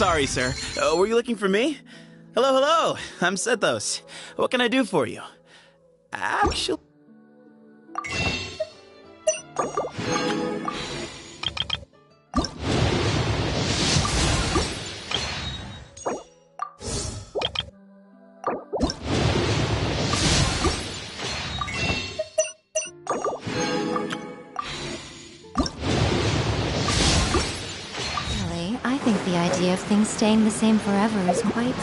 Sorry, sir. Were you looking for me? Hello, hello. I'm Sethos. What can I do for you? Actually... think the idea of things staying the same forever is quite...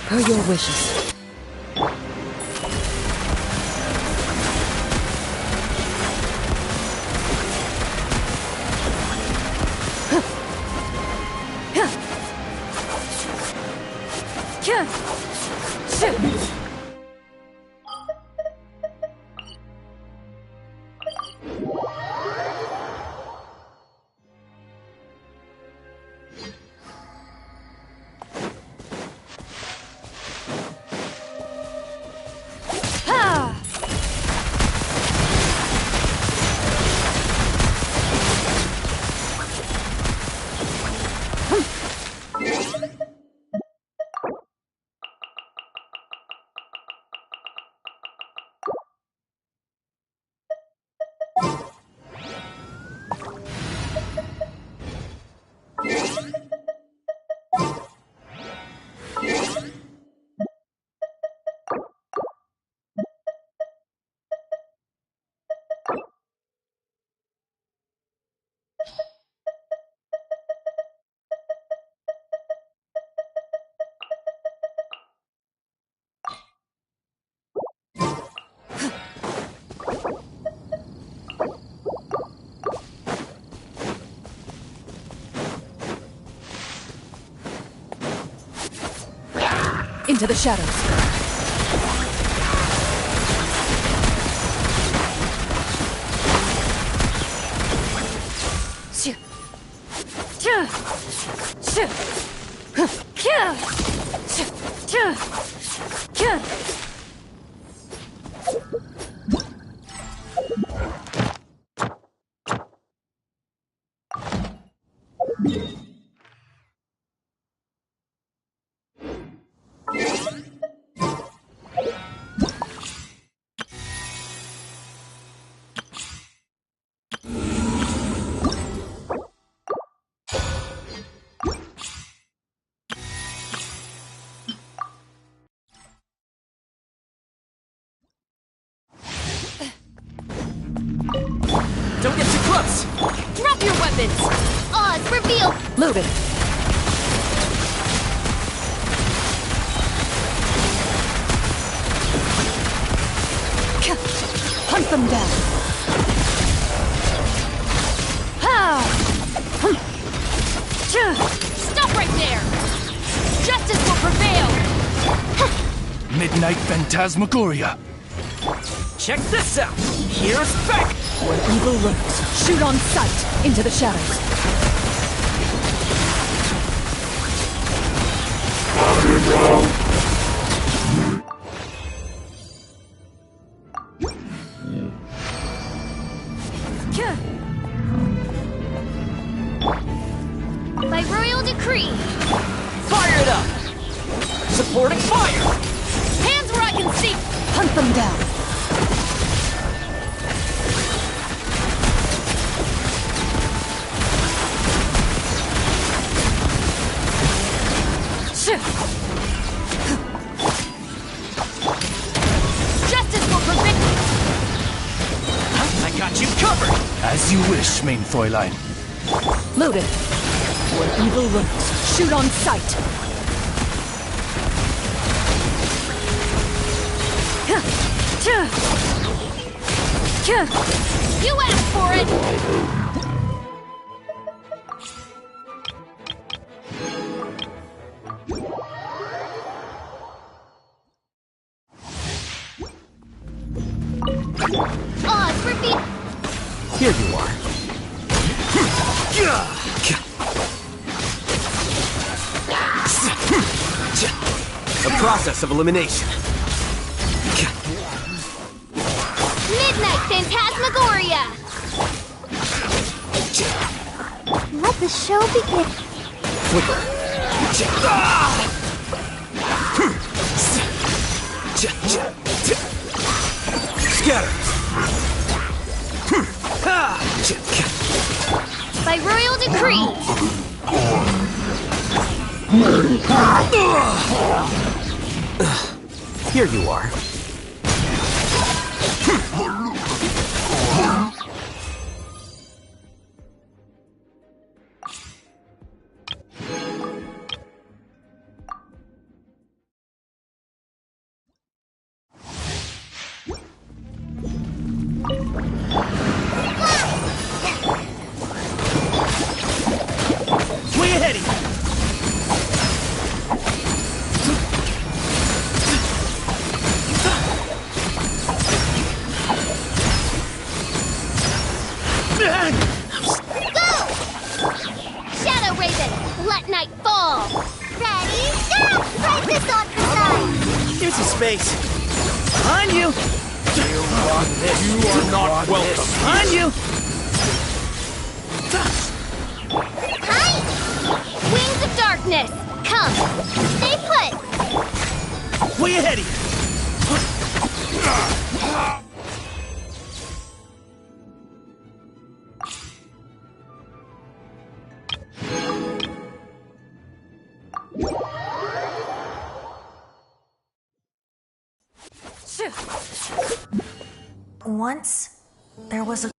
Per your wishes. Into the shadows. Don't get too close! Drop your weapons! Oz, reveal! Loaded. Hunt them down. Stop right there! Justice will prevail! Midnight Phantasmagoria. Check this out! Here's back! Where evil lurks, shoot on sight into the shadows. By royal decree, Fire it up! Supporting fire! hands where I can see. Hunt them down. Justice will prevail. I got you covered! As you wish, main Fräulein. Loaded. Where evil lurks, shoot on sight. You asked for it. Odds reveal. Here you are. A process of elimination. Midnight Phantasmagoria. Let the show begin. Scatter. By royal decree. Here you are. Way ahead of you! Shadow Raven, let night fall. Ready, go! Fight this on for side. Give me some space. Behind you! You are not welcome. Behind you! Hi! Wings of darkness, come. Stay put. Way ahead of you! Once, there was a...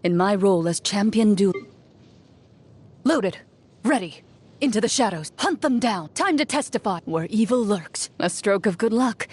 In my role as champion duel. Loaded. Ready. Into the shadows. Hunt them down. Time to testify. Where evil lurks. A stroke of good luck.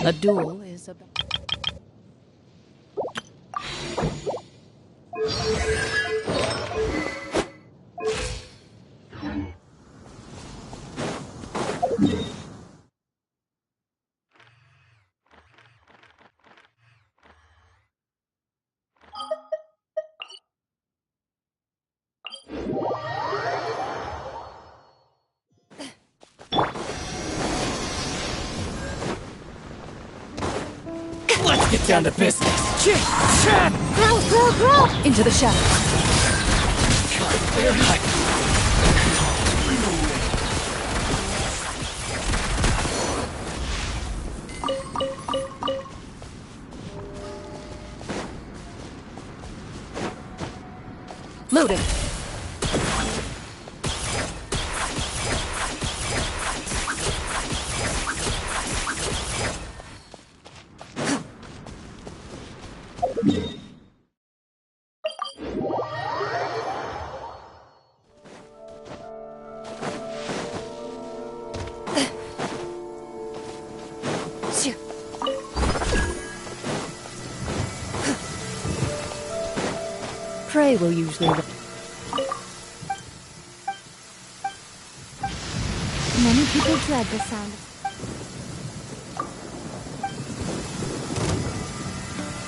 A duel is about... Let's get down to business. Grow, grow, grow! Into the shadows. Clear hut. Loaded. Prey will usually... Many people dread the sound.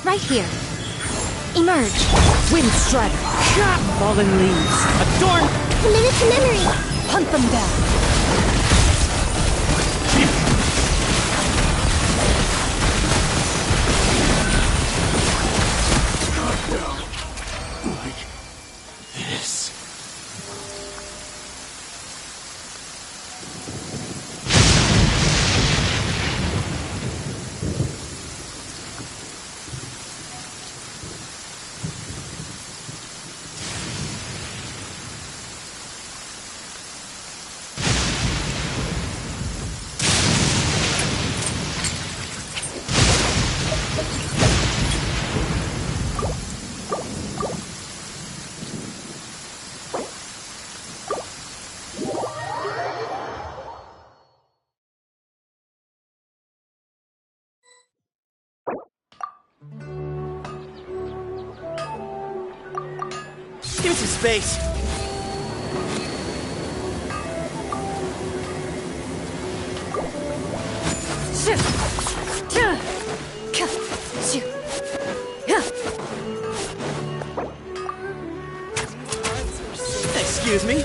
Right here. Emerge. Wind strider. Fallen leaves. Adorn. Commit it to memory. Hunt them down. This. Give me some space. Excuse me.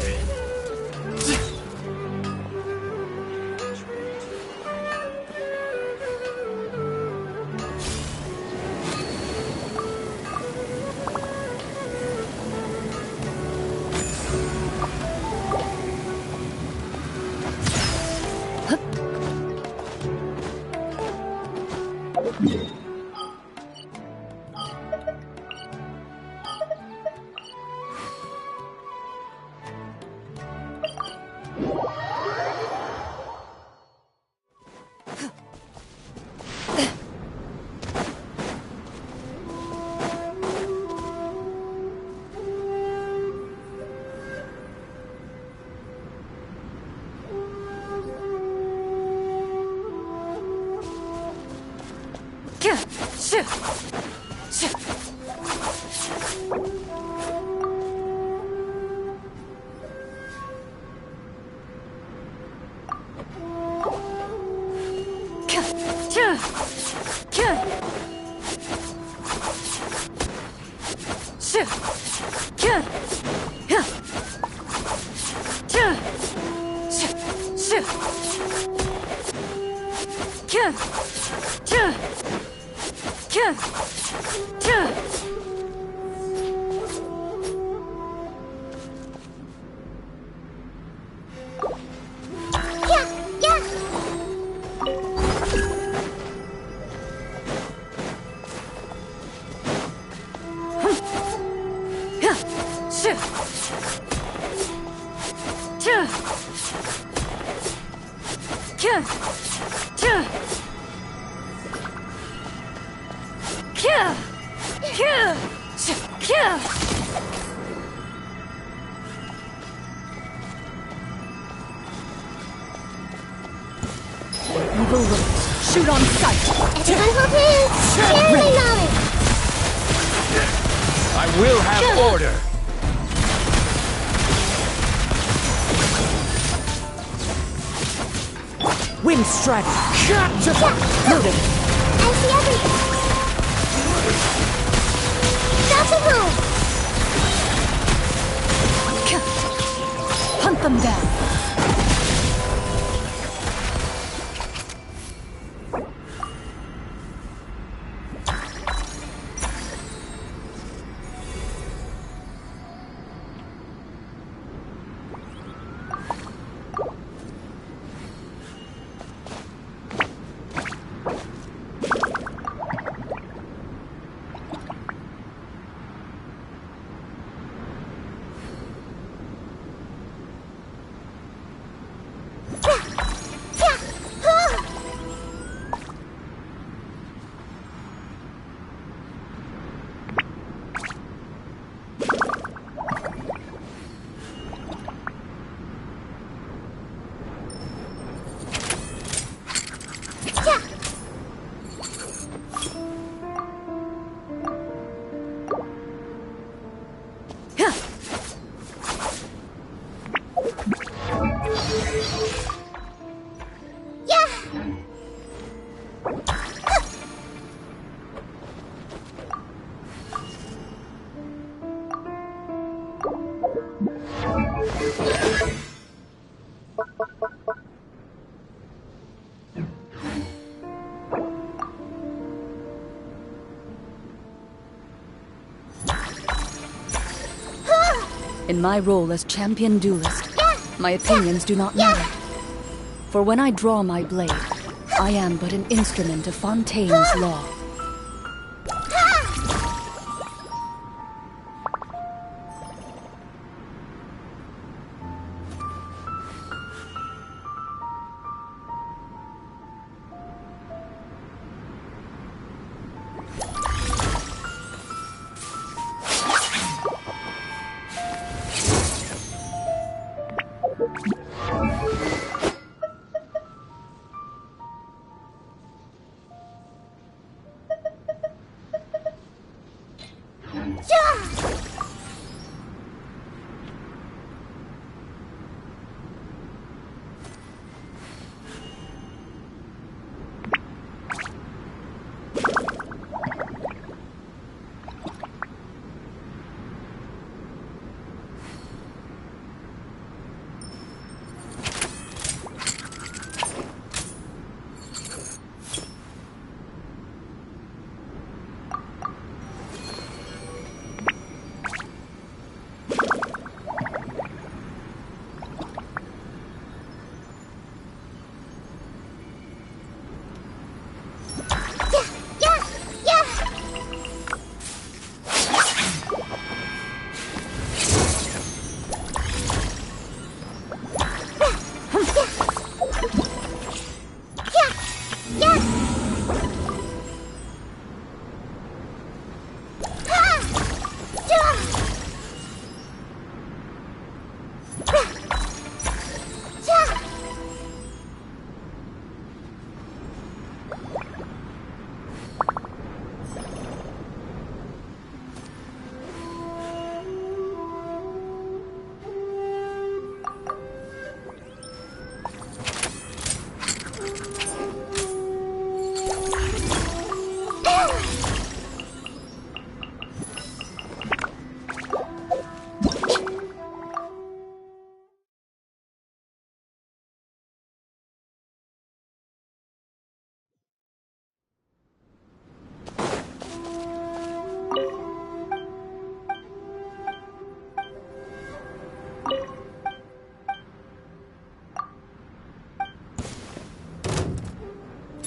Evil looks. Shoot on sight. Everyone hold hands. Share my knowledge. I will have order! Wind strike. Loaded. I see everything. That's a move. Hunt them down. In my role as champion duelist, my opinions do not matter. For when I draw my blade, I am but an instrument of Fontaine's law.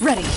Ready.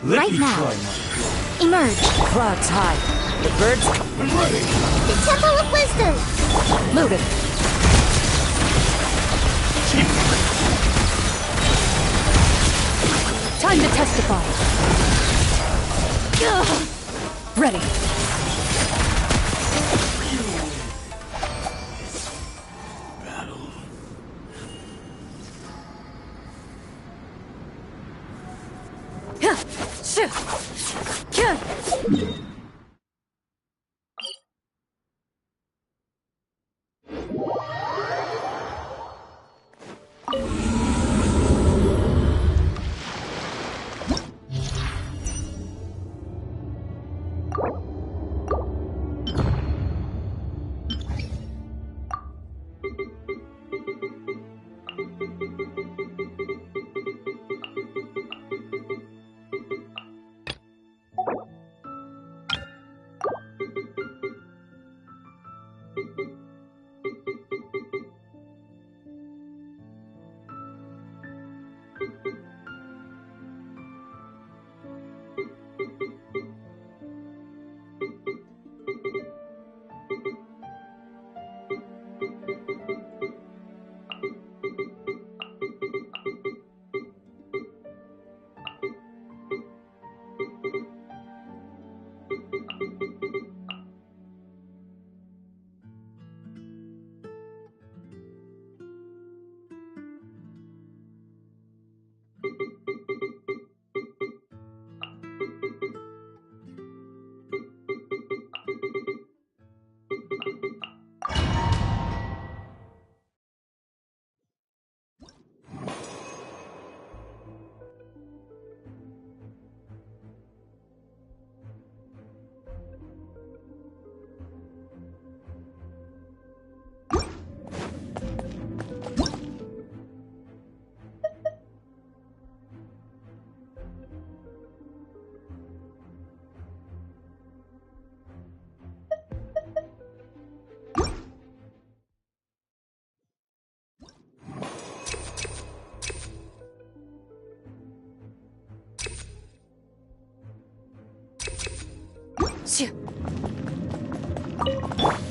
Right now. Emerge. Clouds high. The birds The Temple of Wisdom! loaded. Time to testify. Ready.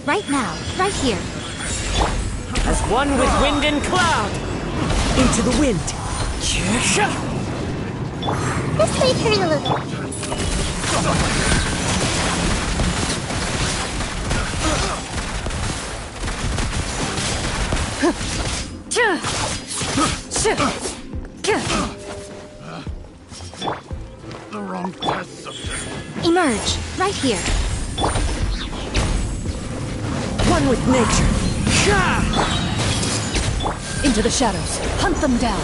Right now. Right here. As one with wind and cloud! Into the wind! This may hurt a little. The wrong test subject. Emerge. Right here. One with nature! Into the shadows. Hunt them down.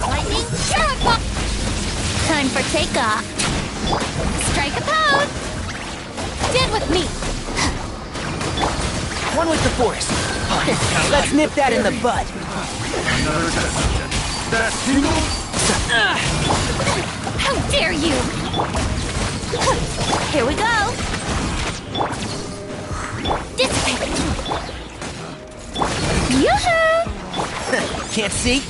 Lightning Shuriken! Time for takeoff. Strike a pose! Stand with me! One with the force! Let's nip that in the bud! Another test subject. That single? How dare you! Here we go! Dissipate! Yoo-hoo! Can't see?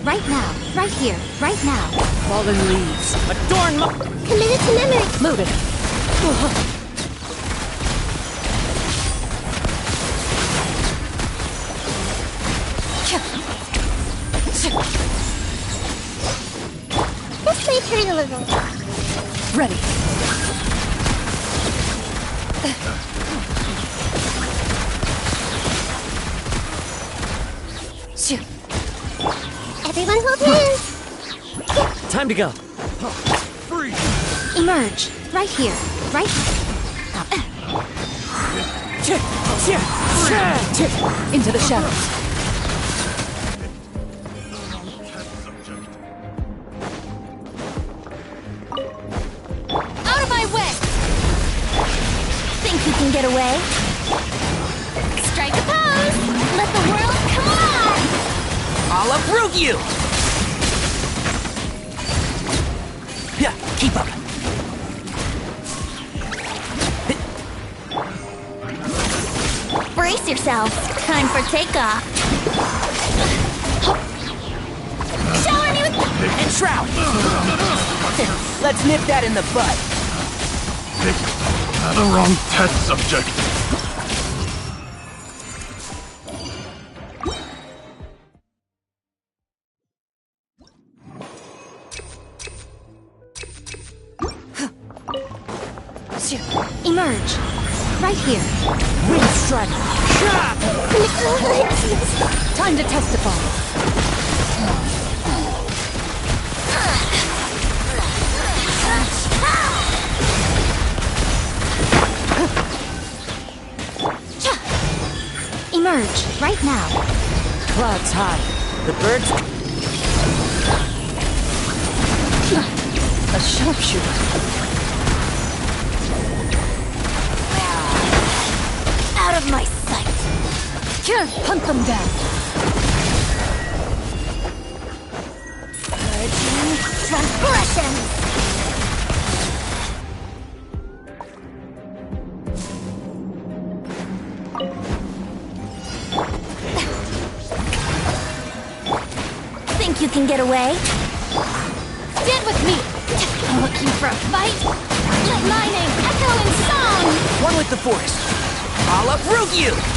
Right now. Right here. Right now. Fallen leaves. Adorn my... Committed to memory. Move it. This may hurt a little. Ready. Everyone hold hands. Time to go. Emerge. Right here. Right. Into the shadows. Out of my way. Think you can get away? Strike a pose. Let the world come on. I'll uproot you! Yeah, keep up. Brace yourselves. Time for takeoff. Shower me with And shroud! Let's nip that in the bud. The wrong test subject. Emerge. Right here. Wind strike. Time to testify. Emerge. Right now. Clouds high. The birds... A sharpshooter. out of my sight. Hunt them down. Purging transgressions. Think you can get away? Stand with me! Looking for a fight? Let my name echo in song! One with the forest. I'll uproot you!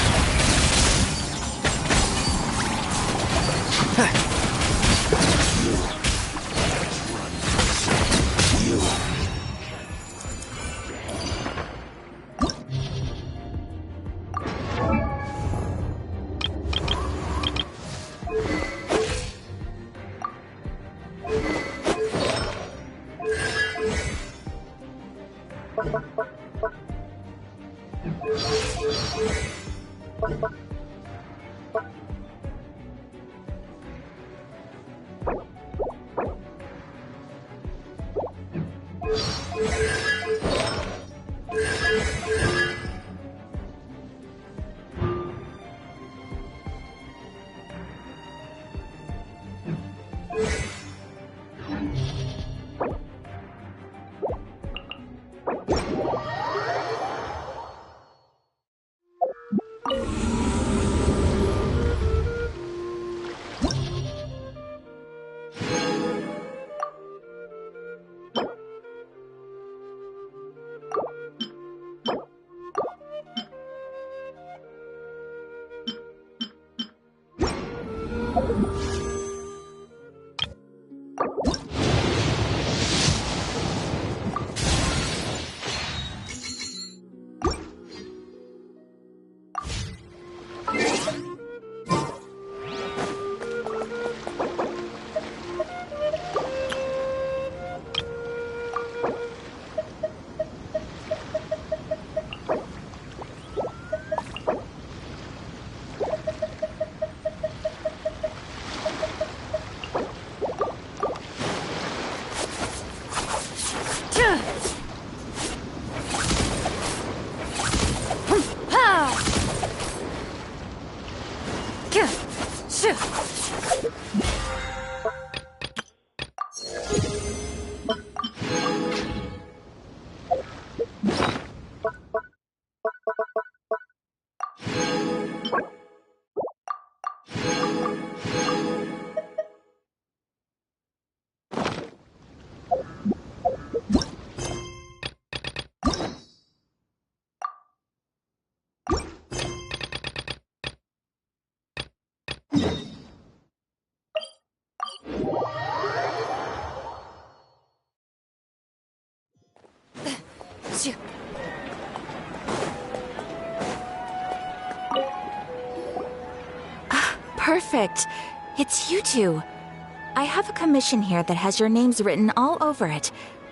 Perfect. It's you two. I have a commission here that has your names written all over it.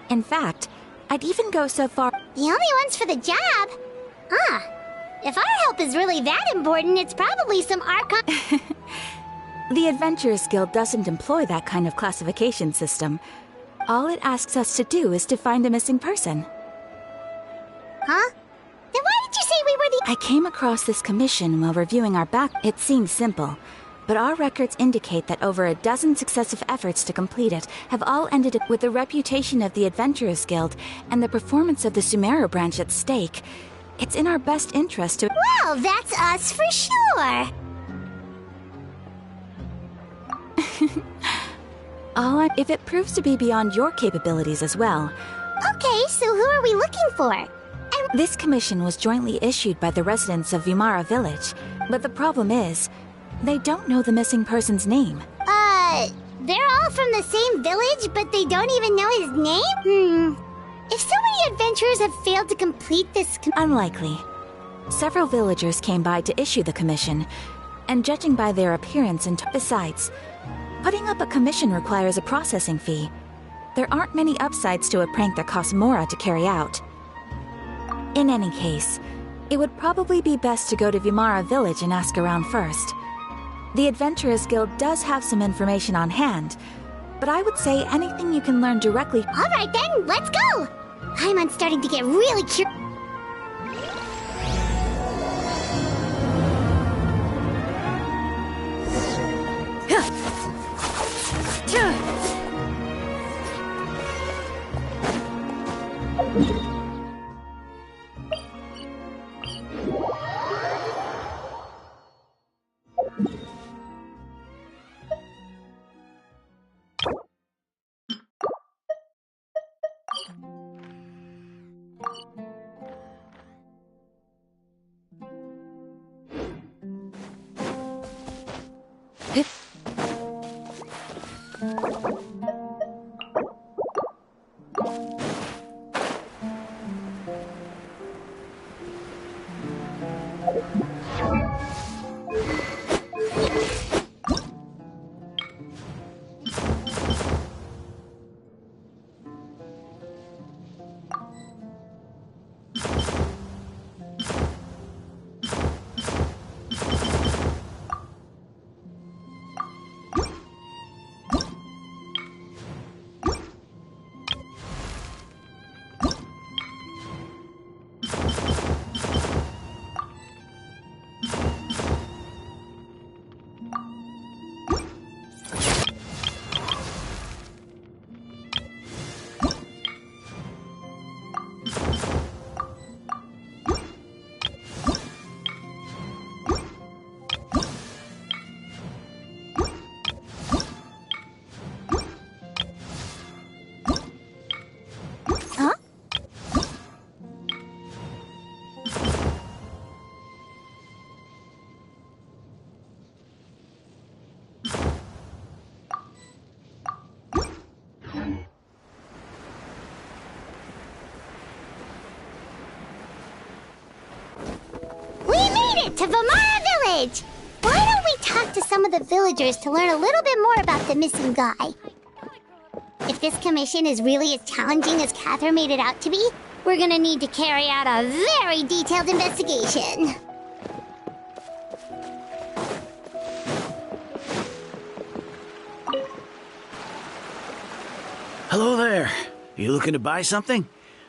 In fact, I'd even go so far. The only ones for the job? Huh. If our help is really that important, it's probably some Archon. The Adventurers Guild doesn't employ that kind of classification system. All it asks us to do is to find a missing person. Huh? Then why did you say we were the— I came across this commission while reviewing our back. It seems simple, but our records indicate that over a dozen successive efforts to complete it have all ended up with the reputation of the Adventurers Guild and the performance of the Sumeru branch at stake. It's in our best interest to— Well, that's us for sure. if it proves to be beyond your capabilities as well. Okay, so who are we looking for? This commission was jointly issued by the residents of Vimara Village, but the problem is, they don't know the missing person's name. They're all from the same village, but they don't even know his name? If so many adventurers have failed to complete this Unlikely. Several villagers came by to issue the commission, and judging by their appearance and besides, putting up a commission requires a processing fee. There aren't many upsides to a prank that costs Mora to carry out. In any case, it would probably be best to go to Vimara Village and ask around first. The Adventurers Guild does have some information on hand, but I would say anything you can learn directly— All right then, let's go! I'm starting to get really curious. To Vimara Village! Why don't we talk to some of the villagers to learn a little bit more about the missing guy? If this commission is really as challenging as Catherine made it out to be, we're gonna need to carry out a very detailed investigation. Hello there. You looking to buy something?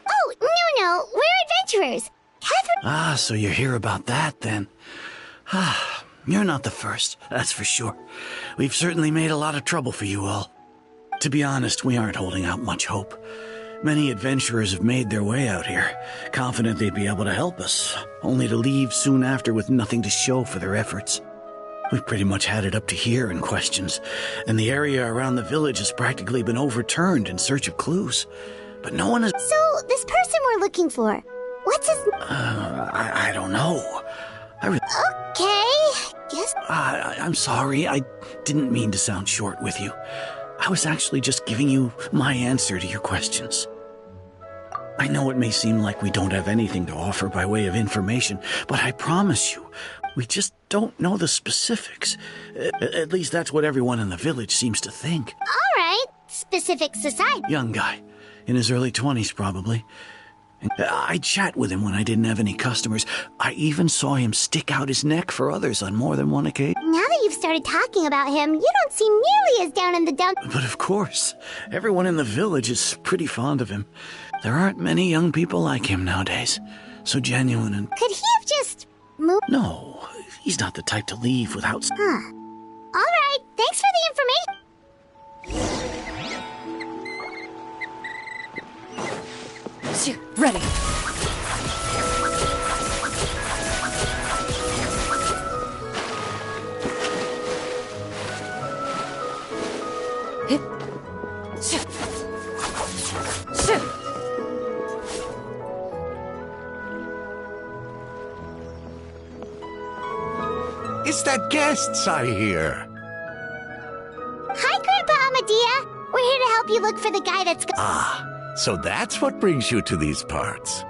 Oh, no, we're adventurers. Catherine— Ah, so you're here about that, then. You're not the first, that's for sure. We've certainly made a lot of trouble for you all. To be honest, we aren't holding out much hope. Many adventurers have made their way out here, confident they'd be able to help us, only to leave soon after with nothing to show for their efforts. We've pretty much had it up to here in questions, and the area around the village has practically been overturned in search of clues. But no one has— So, this person we're looking for, what's his— I don't know. Okay, guess— I'm sorry, I didn't mean to sound short with you. I was actually just giving you my answer to your questions. I know it may seem like we don't have anything to offer by way of information, but I promise you, we just don't know the specifics. At least that's what everyone in the village seems to think. All right, specifics aside. Young guy, in his early 20s probably. I chat with him when I didn't have any customers. I even saw him stick out his neck for others on more than one occasion. Now that you've started talking about him, you don't seem nearly as down in the dumps. But of course, everyone in the village is pretty fond of him. There aren't many young people like him nowadays. So genuine and... Could he have just moved? No, he's not the type to leave without... Huh. All right, thanks for the information. Ready. Hit. It's that guests I hear. Hi, Grandpa Amadea. We're here to help you look for the guy that's... So that's what brings you to these parts.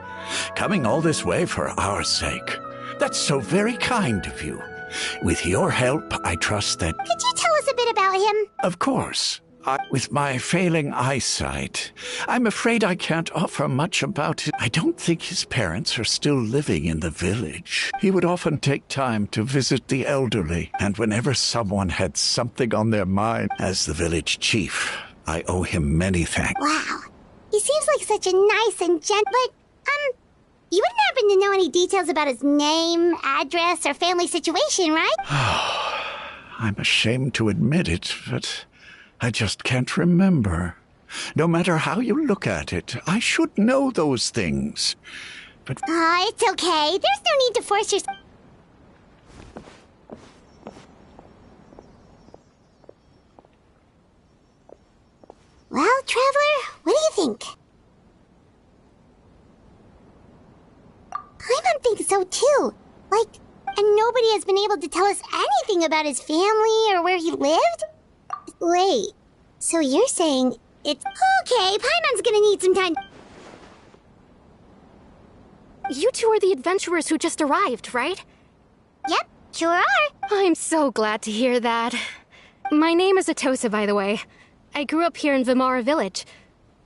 Coming all this way for our sake. That's so very kind of you. With your help, I trust that... Could you tell us a bit about him? Of course. With my failing eyesight, I'm afraid I can't offer much about it. I don't think his parents are still living in the village. He would often take time to visit the elderly, and whenever someone had something on their mind, as the village chief, I owe him many thanks. Wow. He seems like such a nice and but, you wouldn't happen to know any details about his name, address, or family situation, right? I'm ashamed to admit it, but I just can't remember. No matter how you look at it, I should know those things. But... it's okay. There's no need to force yourself. Well, Traveler, what do you think? Paimon thinks so too. And nobody has been able to tell us anything about his family or where he lived? Wait, so you're saying it's... Okay, Paimon's gonna need some time. You two are the adventurers who just arrived, right? Yep, sure are. I'm so glad to hear that. My name is Atosa, by the way. I grew up here in Vimara Village.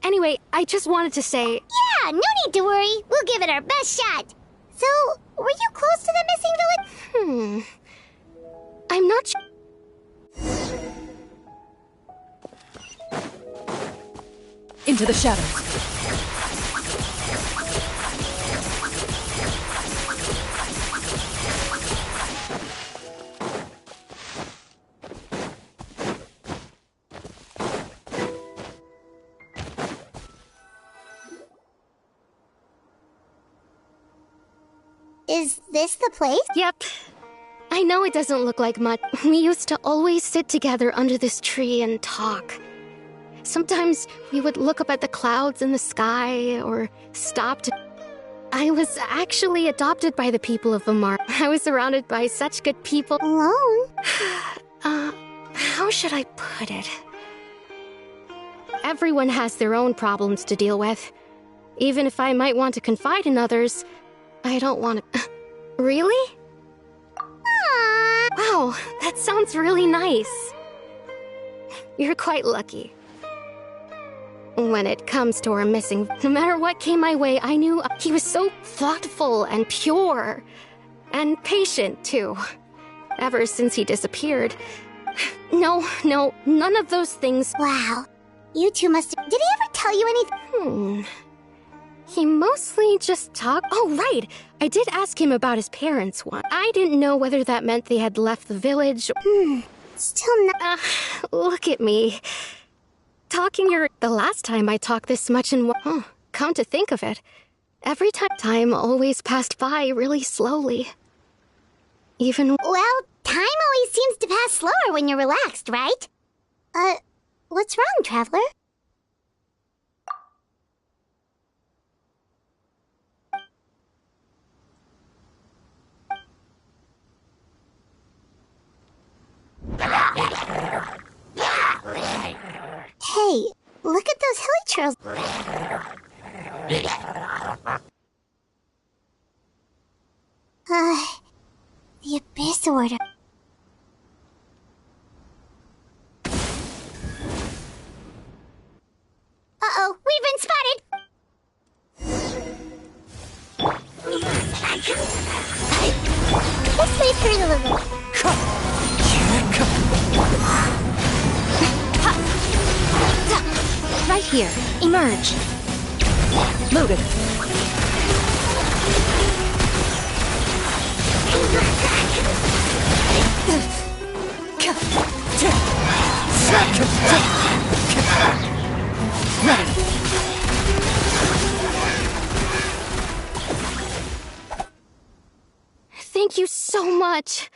Anyway, I just wanted to say... Yeah, no need to worry. We'll give it our best shot. So, were you close to the missing village? I'm not sure... Into the shadows. Is this the place? Yep. I know it doesn't look like much. We used to always sit together under this tree and talk. Sometimes we would look up at the clouds in the sky, or stop to... I was actually adopted by the people of Vimara. I was surrounded by such good people. Alone? How should I put it? Everyone has their own problems to deal with. Even if I might want to confide in others, I don't want to... Really? Aww. Wow, that sounds really nice. You're quite lucky. When it comes to our missing, no matter what came my way, I knew he was so thoughtful and pure. And patient, too. Ever since he disappeared. No, none of those things. Wow. You two must have... Did he ever tell you anything? He mostly just talked... Oh, right! I did ask him about his parents once. I didn't know whether that meant they had left the village. Still not... Look at me. The last time I talked this much in... come to think of it. Every time always passed by really slowly. Even... Well, time always seems to pass slower when you're relaxed, right? What's wrong, Traveler? Hey, look at those hilly trails. The Abyss Order. Uh-oh, we've been spotted! Let's wait for a little. Right here. Emerge. Loaded. Thank you so much.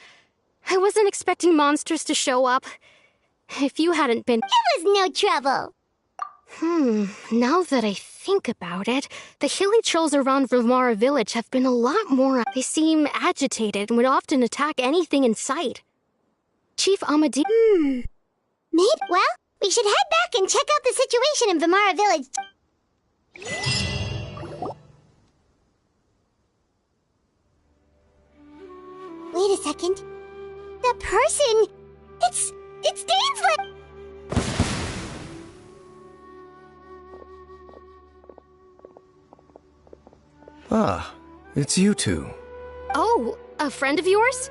I wasn't expecting monsters to show up. If you hadn't been... It was no trouble. Now that I think about it, the hilly trolls around Vimara village have been a lot more... They seem agitated and would often attack anything in sight. Chief Amadi... Mate, well, we should head back and check out the situation in Vimara village. Wait a second. The person... It's Dainslet! Ah, it's you two. Oh, a friend of yours?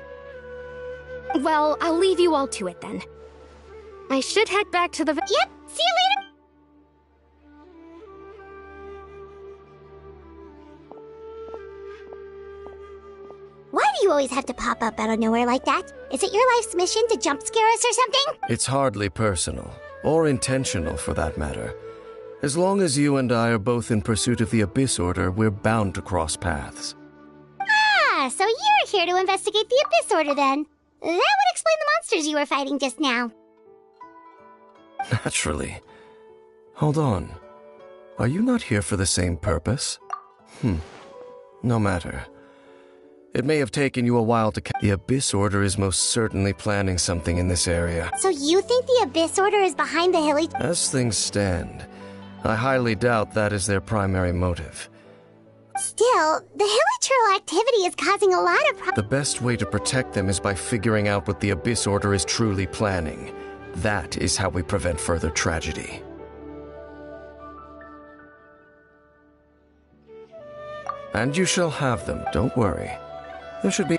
Well, I'll leave you all to it then. I should head back to the... Yep, see you later! Why do you always have to pop up out of nowhere like that? Is it your life's mission to jump scare us or something? It's hardly personal, or intentional for that matter. As long as you and I are both in pursuit of the Abyss Order, we're bound to cross paths. Ah, so you're here to investigate the Abyss Order then. That would explain the monsters you were fighting just now. Naturally. Hold on. Are you not here for the same purpose? No matter. It may have taken you a while to The Abyss Order is most certainly planning something in this area. So you think the Abyss Order is behind the hilly... As things stand, I highly doubt that is their primary motive. Still, the hilly activity is causing a lot of The best way to protect them is by figuring out what the Abyss Order is truly planning. That is how we prevent further tragedy. And you shall have them, don't worry. There should be...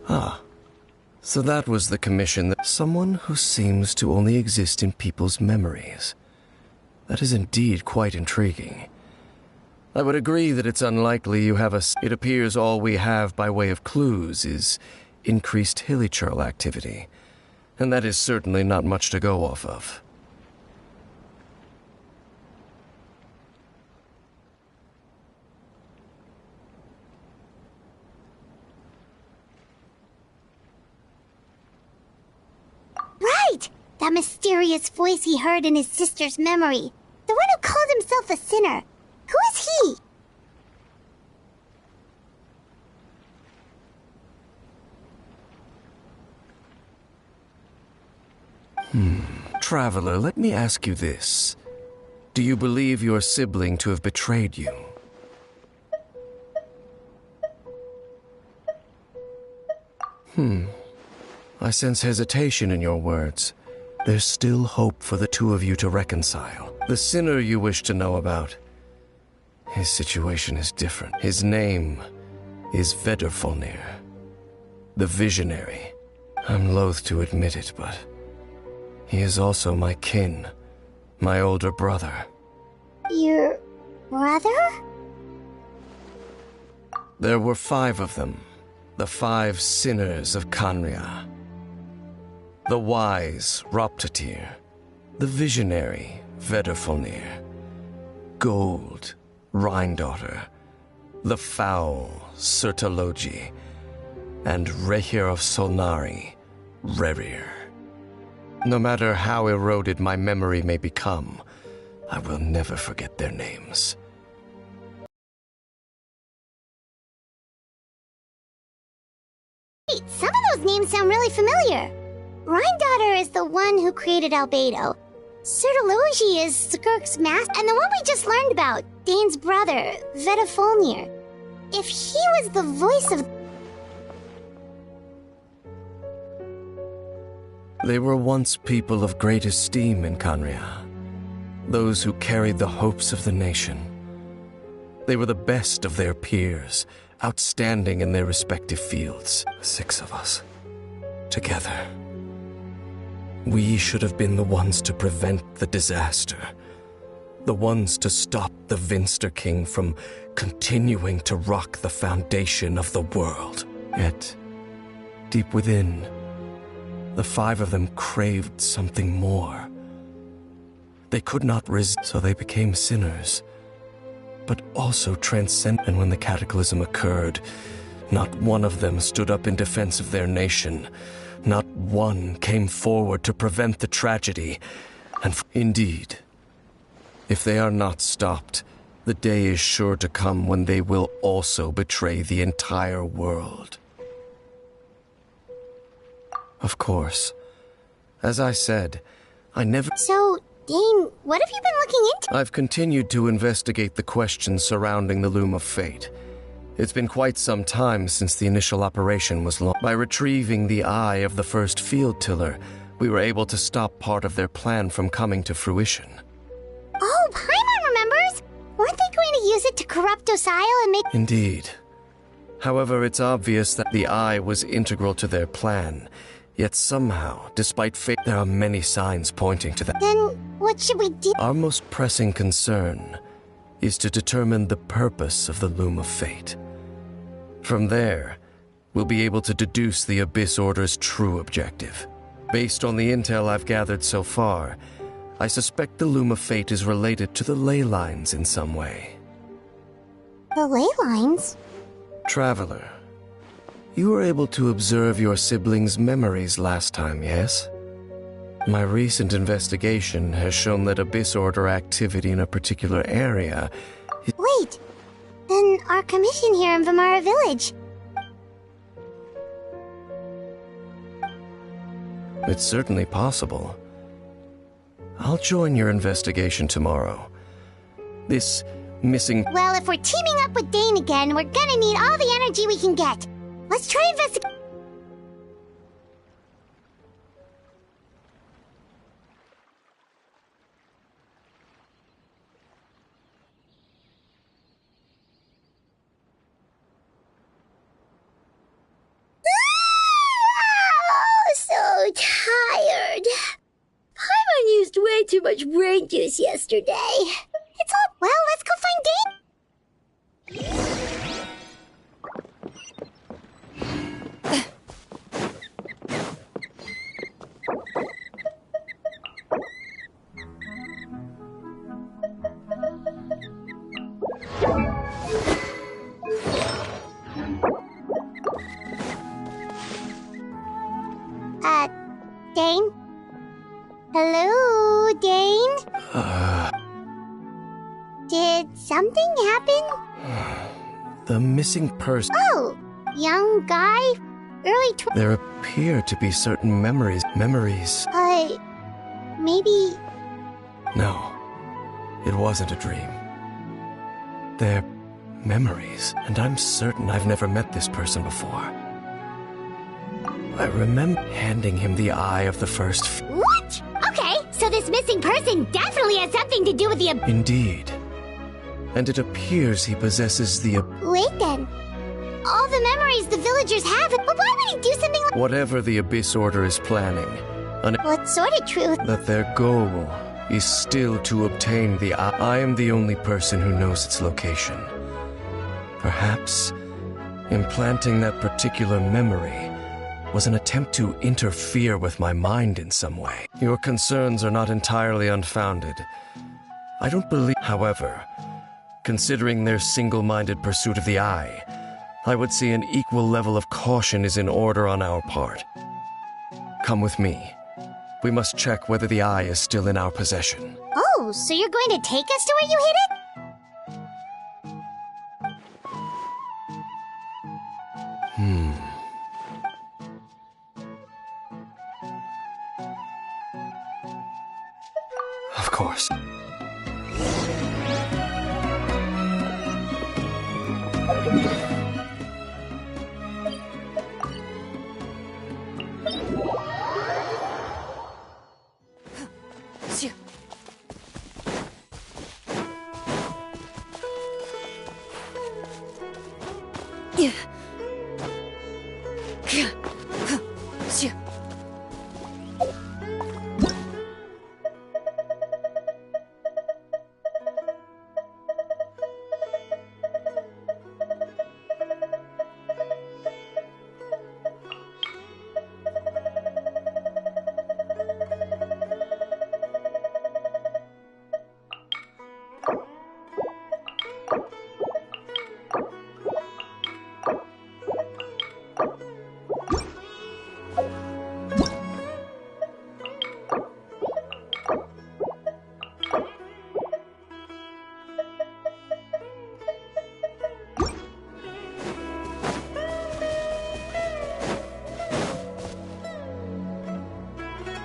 Ah, so that was the commission that... Someone who seems to only exist in people's memories. That is indeed quite intriguing. I would agree that it's unlikely you have a... It appears all we have by way of clues is increased hilly-churl activity, and that is certainly not much to go off of. Right! That mysterious voice he heard in his sister's memory. The one who called himself a sinner. Who is he? Traveler, let me ask you this. Do you believe your sibling to have betrayed you? I sense hesitation in your words. There's still hope for the two of you to reconcile. The sinner you wish to know about, his situation is different. His name is Vedrfolnir, the Visionary. I'm loath to admit it, but he is also my kin, my older brother. Your brother? There were 5 of them, the 5 sinners of Kanria. The wise Roptatir, the visionary Vedrfolnir, Gold Rhindaughter, the foul Sertalogi, and Rehir of Solnari, Rerir. No matter how eroded my memory may become, I will never forget their names. Wait, some of those names sound really familiar. Rhine is the one who created Albedo. Sertologi is Skirk's master, and the one we just learned about, Dane's brother, Vetafolnir. If he was the voice of... They were once people of great esteem in Canria. Those who carried the hopes of the nation. They were the best of their peers, outstanding in their respective fields. 6 of us. Together. We should have been the ones to prevent the disaster. The ones to stop the Vinster King from continuing to rock the foundation of the world. Yet, deep within, the 5 of them craved something more. They could not resist, so they became sinners, but also transcendent. And when the cataclysm occurred, not one of them stood up in defense of their nation. Not one came forward to prevent the tragedy. And indeed, if they are not stopped, the day is sure to come when they will also betray the entire world. Of course, as I said, I never... So, Dane, what have you been looking into? I've continued to investigate the questions surrounding the Loom of Fate. It's been quite some time since the initial operation was launched. By retrieving the eye of the first field tiller, we were able to stop part of their plan from coming to fruition. Oh, Paimon remembers! Weren't they going to use it to corrupt Docile and make... Indeed. However, it's obvious that the eye was integral to their plan. Yet somehow, despite fate, there are many signs pointing to that. Then, what should we do? Our most pressing concern is to determine the purpose of the Loom of Fate. From there, we'll be able to deduce the Abyss Order's true objective. Based on the intel I've gathered so far, I suspect the Loom of Fate is related to the ley lines in some way. The ley lines? Traveler, you were able to observe your siblings' memories last time, yes? My recent investigation has shown that Abyss Order activity in a particular area... Wait! Then our commission here in Vimara Village... It's certainly possible. I'll join your investigation tomorrow. This missing... Well, if we're teaming up with Dane again, we're gonna need all the energy we can get. Let's try investigate... So tired. Paimon used way too much brain juice yesterday. It's all... Well, let's go find Dane. Dane? Hello, Dane? Did something happen? The missing person... Oh! Young guy? Early There appear to be certain memories... Maybe... No. It wasn't a dream. They're memories, and I'm certain I've never met this person before. I remember handing him the eye of the first... What? Okay, so this missing person definitely has something to do with the... Indeed. And it appears he possesses the... Wait then. All the memories the villagers have, but why would he do something like... Whatever the Abyss Order is planning... What sort of truth? That their goal is still to obtain the eye. I am the only person who knows its location. Perhaps implanting that particular memory was an attempt to interfere with my mind in some way. Your concerns are not entirely unfounded. I don't believe... However, considering their single-minded pursuit of the eye, I would say an equal level of caution is in order on our part. Come with me. We must check whether the eye is still in our possession. Oh, so you're going to take us to where you hid it?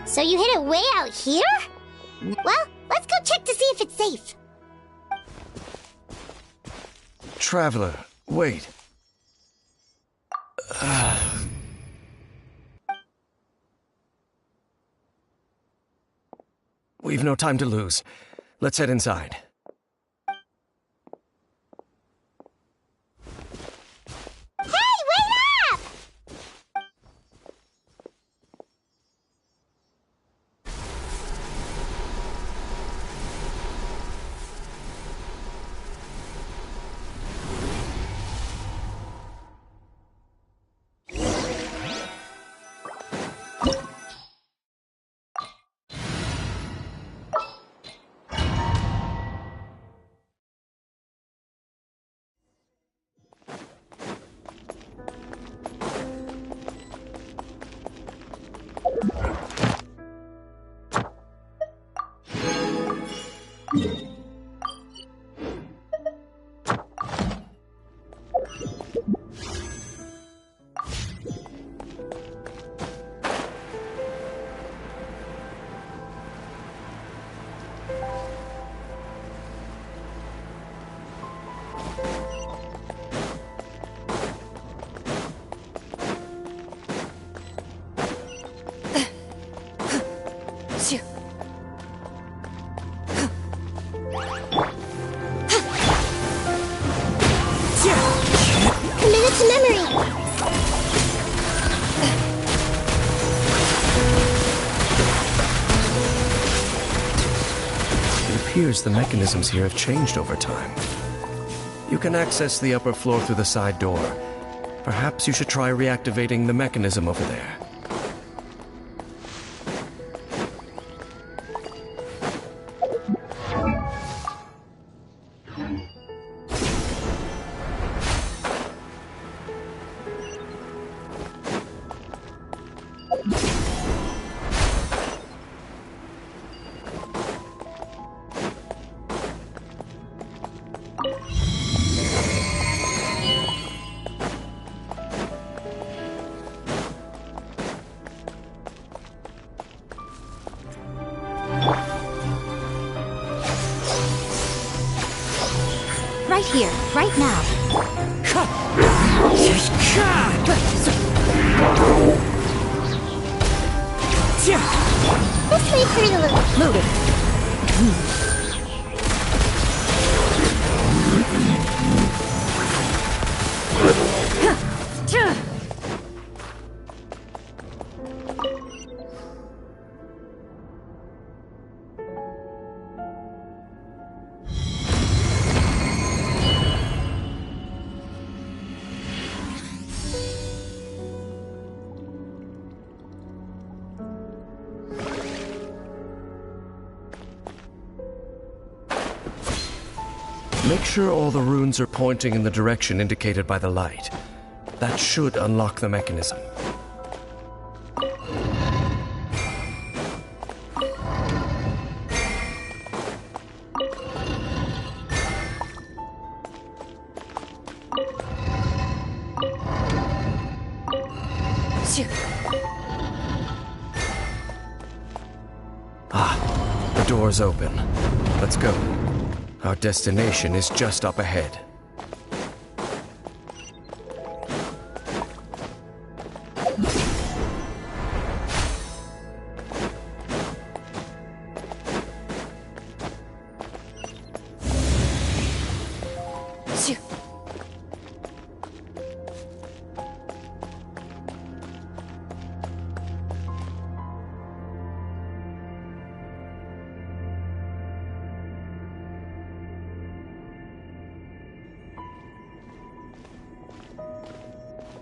So you hid it way out here? Well, let's go check to see if it's safe. Traveler, wait. We've no time to lose. Let's head inside. Hey, wait up! Commit it to memory! It appears the mechanisms here have changed over time. You can access the upper floor through the side door. Perhaps you should try reactivating the mechanism over there. Right here, right now. This may hurt a little. Loaded. Make sure all the runes are pointing in the direction indicated by the light. That should unlock the mechanism. Ah, the door's open. Let's go. Our destination is just up ahead.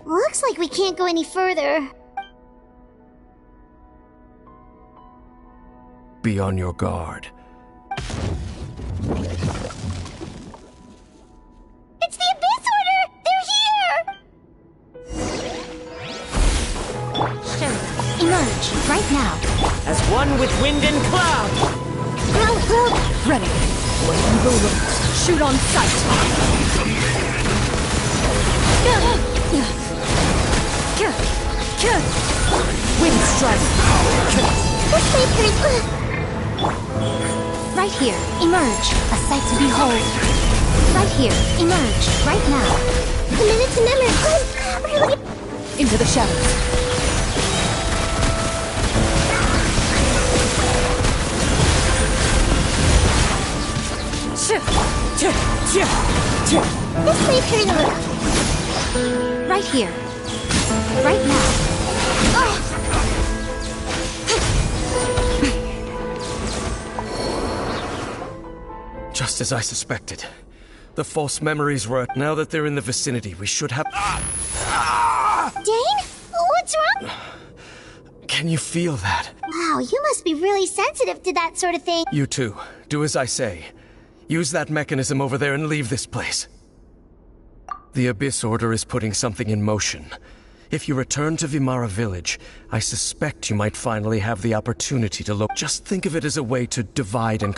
Looks like we can't go any further. Be on your guard. It's the Abyss Order! They're here! Sure. Emerge, right now. As one with wind and cloud! Ready. When evil lurks, shoot on sight. Wind strike. This way, Clorinde. Right here. Emerge. A sight to behold. Right here. Emerge, right now. A minute to memory. Into the shadows. This way, Clorinde. Right here. Right now. Just as I suspected. The false memories were... Now that they're in the vicinity, we should have... Dane? What's wrong? Can you feel that? Wow, you must be really sensitive to that sort of thing. You too. Do as I say. Use that mechanism over there and leave this place. The Abyss Order is putting something in motion. If you return to Vimara Village, I suspect you might finally have the opportunity to look. Just think of it as a way to divide and...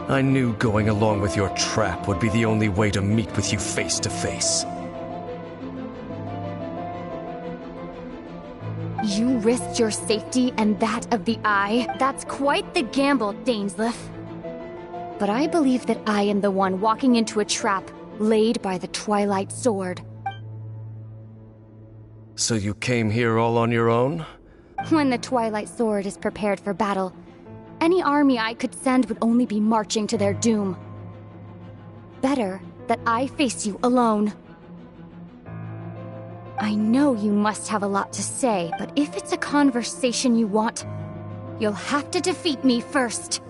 I knew going along with your trap would be the only way to meet with you face to face. You risked your safety and that of the Eye. That's quite the gamble, Dainsleif. But I believe that I am the one walking into a trap laid by the Twilight Sword. So you came here all on your own? When the Twilight Sword is prepared for battle, any army I could send would only be marching to their doom. Better that I face you alone. I know you must have a lot to say, but if it's a conversation you want, you'll have to defeat me first.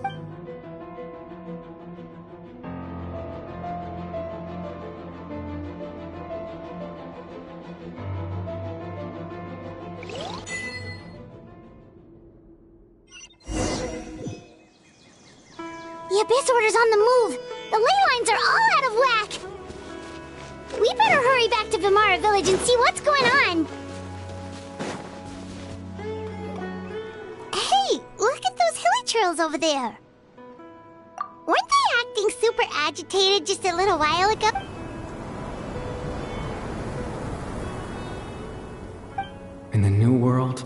The Abyss Order's on the move. The ley lines are all out of whack. We better hurry back to Vimara Village and see what's going on. Hey, look at those hilly churls over there. Weren't they acting super agitated just a little while ago? In the New World,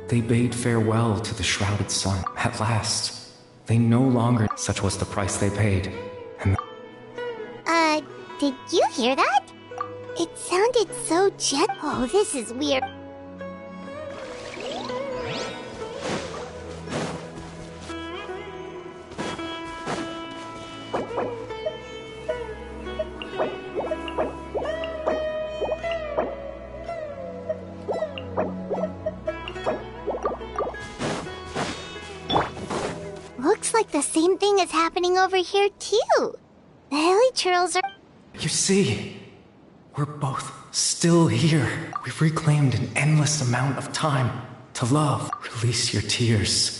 they bade farewell to the shrouded sun. At last, they no longer... Such was the price they paid. And did you hear that? It sounded so gentle. Oh, this is weird. Looks like the same thing is happening over here, too. The hilly churls are... you see, we're both still here. We've reclaimed an endless amount of time to love. Release your tears.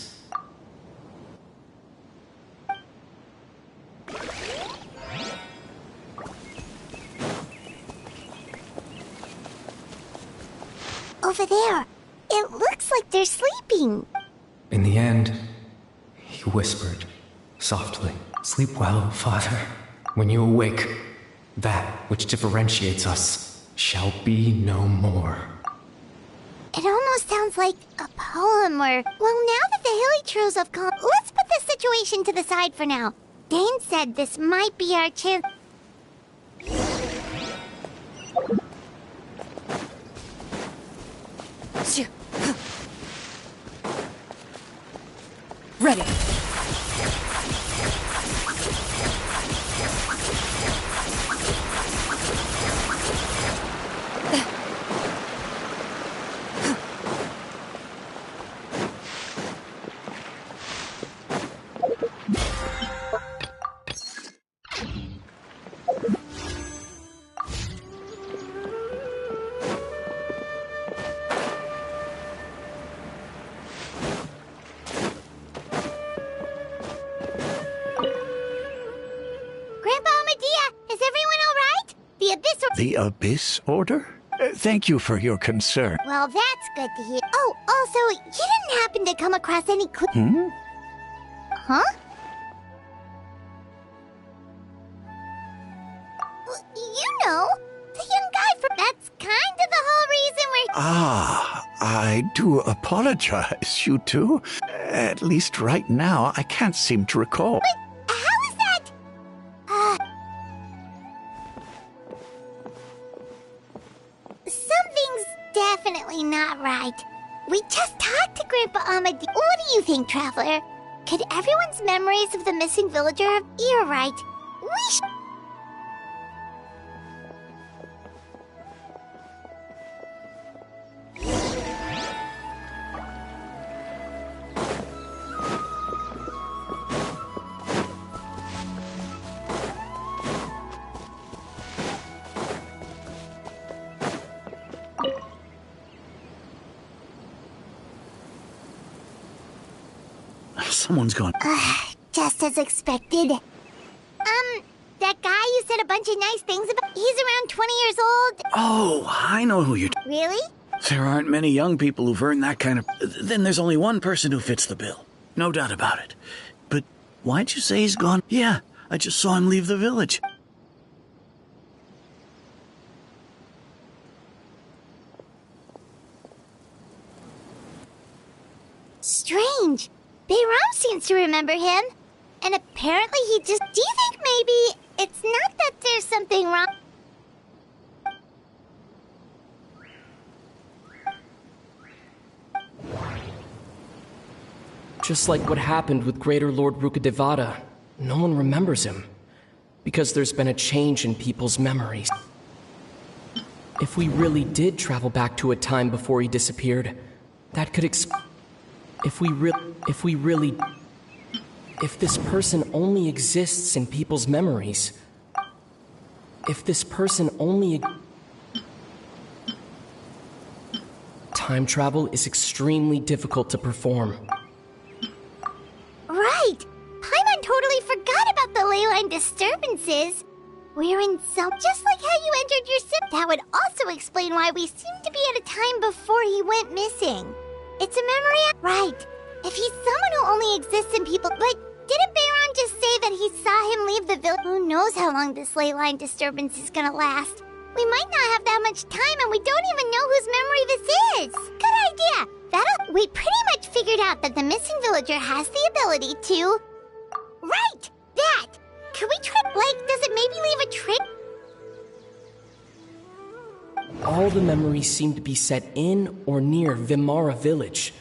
Over there. It looks like they're sleeping. In the end, he whispered, softly, "Sleep well, Father. When you awake, that which differentiates us shall be no more." It almost sounds like a poem or... Well, now that the Hilichurls have come, let's put this situation to the side for now. Dane said this might be our chance. Ready. The Abyss Order? Thank you for your concern. Well, that's good to hear. Oh, also, you didn't happen to come across any clues? Huh? You know, the young guy from... That's kind of the whole reason we're... Ah, I do apologize, you two. At least right now, I can't seem to recall. But how is that? Something's definitely not right. We just talked to Grandpa Amadi. What do you think, Traveler? Could everyone's memories of the missing villager have... You're right. We Someone's gone. Just as expected. That guy you said a bunch of nice things about, he's around 20 years old. Oh, I know who you're... Really? There aren't many young people who've earned that kind of... Then there's only one person who fits the bill. No doubt about it. But why'd you say he's gone? Yeah, I just saw him leave the village. Strange. Bayram seems to remember him. And apparently he just... Do you think maybe it's not that there's something wrong? Just like what happened with Greater Lord Rukadevada, no one remembers him. Because there's been a change in people's memories. If we really did travel back to a time before he disappeared, that could If this person only exists in people's memories, if this person only... Time travel is extremely difficult to perform. Right! Paimon totally forgot about the ley line disturbances. We're in some... Just like how you entered your sip. That would also explain why we seem to be at a time before he went missing. It's a memory... Right. If he's someone who only exists in people... But didn't Bayron just say that he saw him leave the village? Who knows how long this ley line disturbance is gonna last? We might not have that much time, and we don't even know whose memory this is. Good idea. We pretty much figured out that the missing villager has the ability to... Right! That! Could we try... does it maybe leave a trick? All the memories seem to be set in or near Vimara village,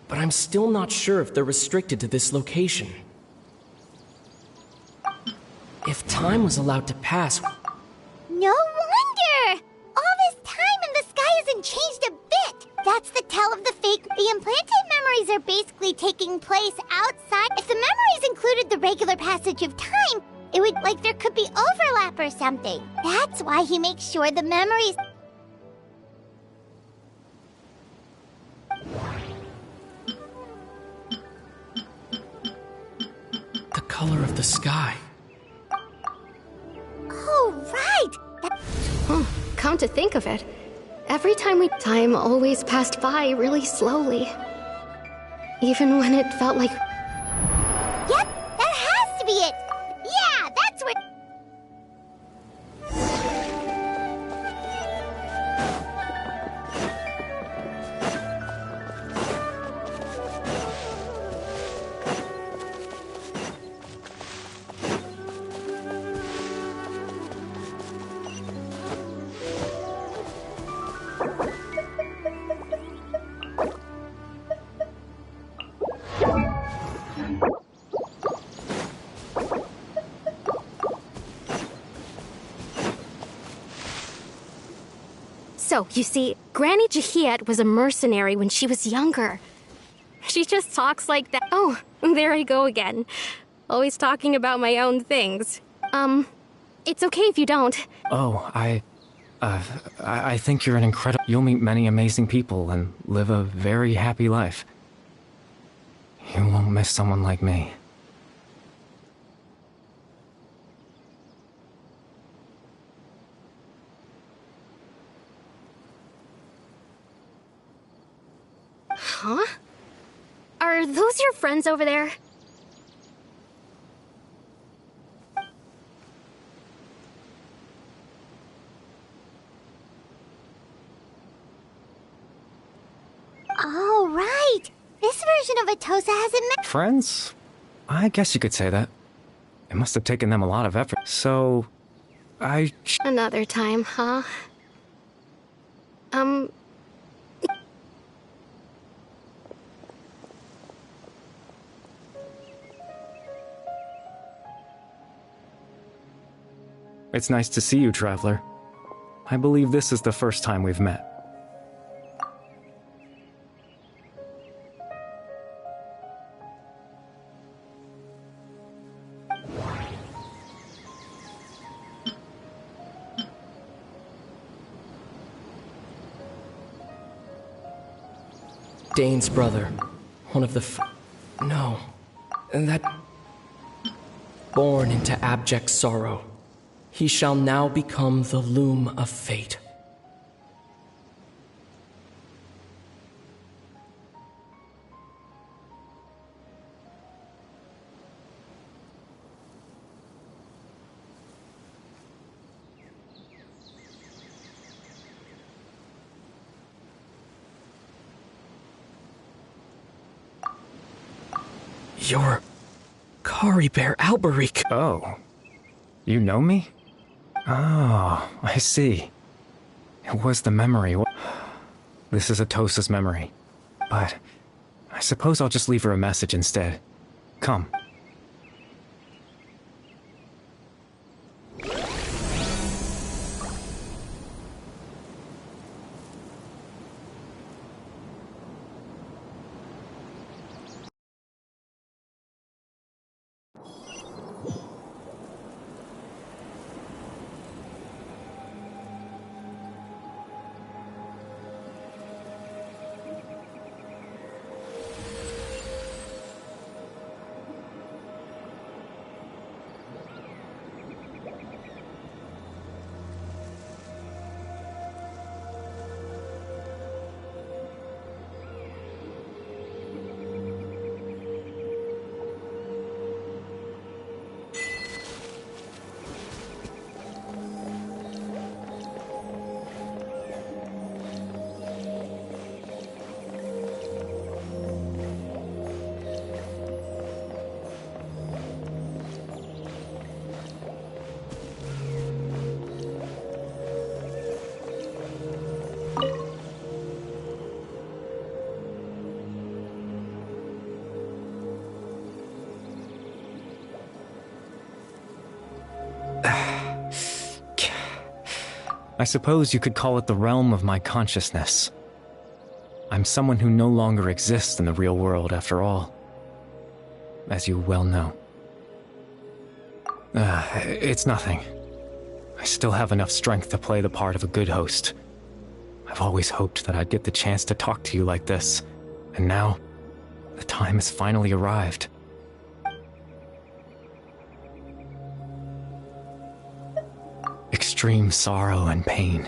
but I'm still not sure if they're restricted to this location. If time was allowed to pass... No wonder! All this time and the sky hasn't changed a bit! That's the tell of the fake... The implanted memories are basically taking place outside. If the memories included the regular passage of time, it would... there could be overlap or something. That's why he makes sure the memories... The color of the sky. Oh, right! Come to think of it, Every time time always passed by really slowly. Even when it felt like... Yep, that has to be it! Yeah, that's where... So, you see, Granny Jahiet was a mercenary when she was younger. She just talks like that. Oh, there I go again. Always talking about my own things. It's okay if you don't. Oh, I think you're an incredible... You'll meet many amazing people and live a very happy life. You won't miss someone like me. Huh? Are those your friends over there? Oh, right! This version of Atosa hasn't met... Friends? I guess you could say that. It must have taken them a lot of effort. So... Another time, huh? It's nice to see you, Traveler. I believe this is the first time we've met. Dane's brother. One of the No. That... Born into abject sorrow. He shall now become the loom of fate. You're... Kari Bear Alberic. Oh. You know me? Oh, I see. It was the memory. This is Atosa's memory. But I suppose I'll just leave her a message instead. Come. I suppose you could call it the realm of my consciousness. I'm someone who no longer exists in the real world, after all. As you well know. It's nothing. I still have enough strength to play the part of a good host. I've always hoped that I'd get the chance to talk to you like this, and now, the time has finally arrived. Extreme sorrow and pain.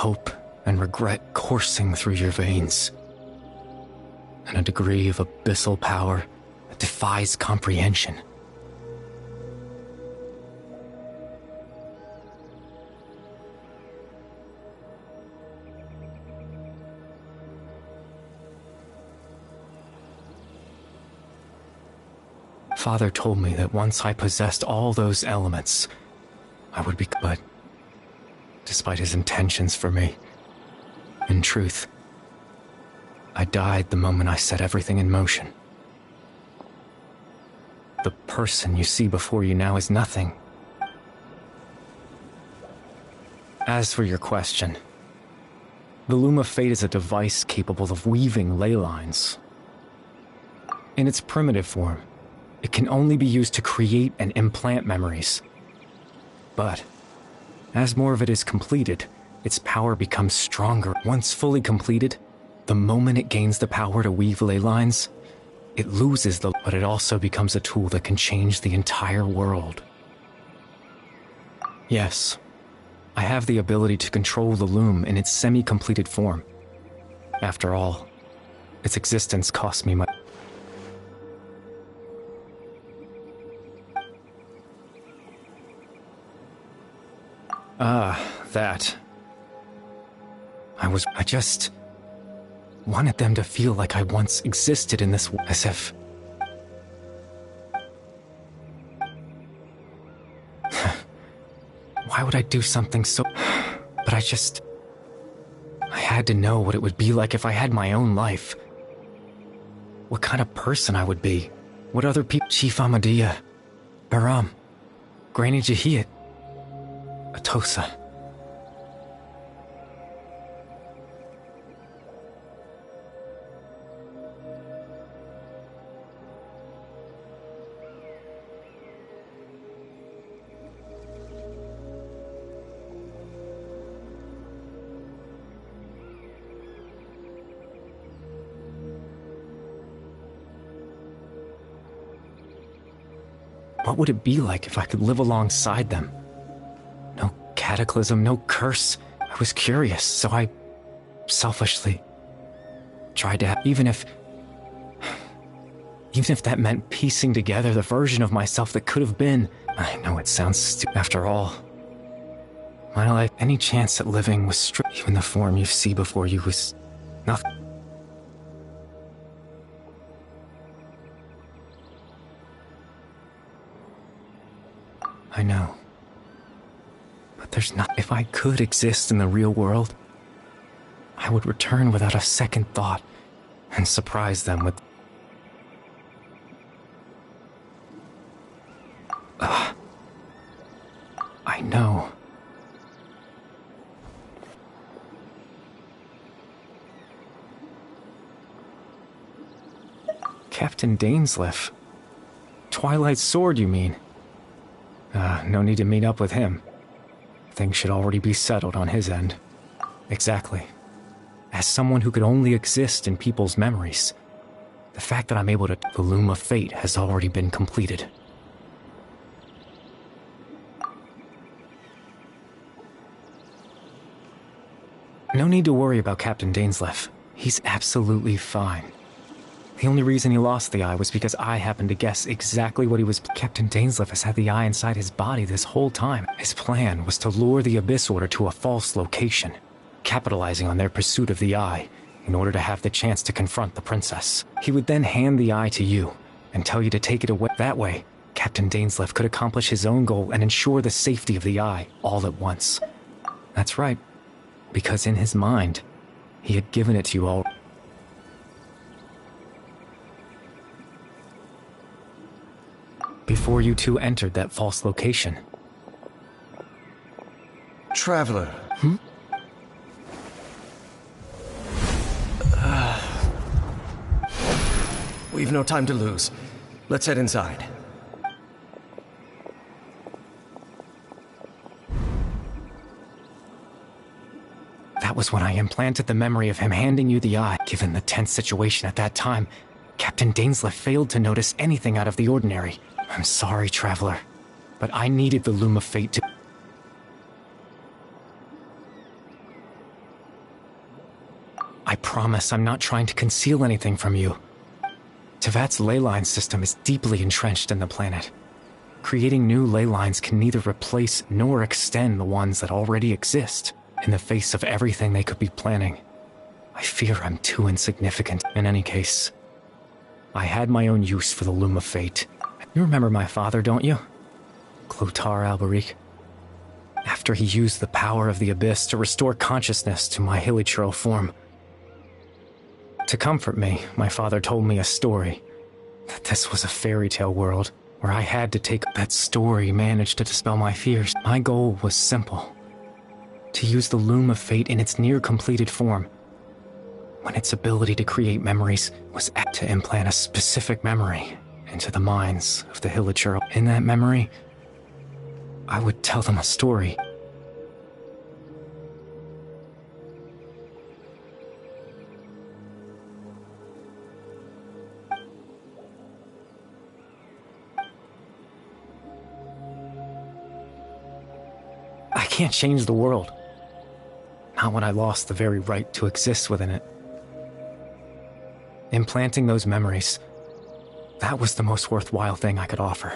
hope and regret coursing through your veins, and a degree of abyssal power that defies comprehension. Father told me that once I possessed all those elements, I would be... But despite his intentions for me, in truth, I died the moment I set everything in motion. The person you see before you now is nothing. As for your question, the Loom of Fate is a device capable of weaving ley lines. In its primitive form, it can only be used to create and implant memories. But, as more of it is completed, its power becomes stronger. Once fully completed, the moment it gains the power to weave ley lines, it loses the... But it also becomes a tool that can change the entire world. Yes, I have the ability to control the loom in its semi-completed form. After all, its existence cost me my... That. I just wanted them to feel like I once existed in this world, as if... Why would I do something so... But I had to know what it would be like if I had my own life. What kind of person I would be. What other people... Chief Ahmadiyya, Baram, Granny Jahiyat, Atosa. What would it be like if I could live alongside them? No cataclysm, no curse. I was curious, so I selfishly tried to even if that meant piecing together the version of myself that could have been. I know it sounds stupid. After all, my life, any chance at living was stripped. Even the form you see before you was nothing. I know. But there's not... If I could exist in the real world, I would return without a second thought and surprise them with... I know. Captain Dainsleif. Twilight Sword, you mean? No need to meet up with him. Things should already be settled on his end. Exactly. As someone who could only exist in people's memories, the fact that I'm able to... The Loom of Fate has already been completed. No need to worry about Captain Dainsleif. He's absolutely fine. The only reason he lost the eye was because I happened to guess exactly what he was... Captain Dainsleif has had the eye inside his body this whole time. His plan was to lure the Abyss Order to a false location, capitalizing on their pursuit of the eye in order to have the chance to confront the princess. He would then hand the eye to you and tell you to take it away. That way, Captain Dainsleif could accomplish his own goal and ensure the safety of the eye all at once. That's right, because in his mind, he had given it to you all... Before you two entered that false location. Traveler. We've no time to lose. Let's head inside. That was when I implanted the memory of him handing you the eye. Given the tense situation at that time, Captain Dainsleif failed to notice anything out of the ordinary. I'm sorry, Traveler, but I needed the Loom of Fate to... I promise I'm not trying to conceal anything from you. Tevat's ley line system is deeply entrenched in the planet. Creating new ley lines can neither replace nor extend the ones that already exist in the face of everything they could be planning. I fear I'm too insignificant. In any case, I had my own use for the Loom of Fate. You remember my father, don't you? Clotar Alberic. After he used the power of the Abyss to restore consciousness to my hilichurl form. To comfort me, my father told me a story. That this was a fairy tale world, where I had to take that story managed to dispel my fears. My goal was simple. To use the Loom of Fate in its near-completed form, when its ability to create memories was apt to implant a specific memory into the minds of the hilichurl. In that memory, I would tell them a story. I can't change the world. Not when I lost the very right to exist within it. Implanting those memories, that was the most worthwhile thing I could offer.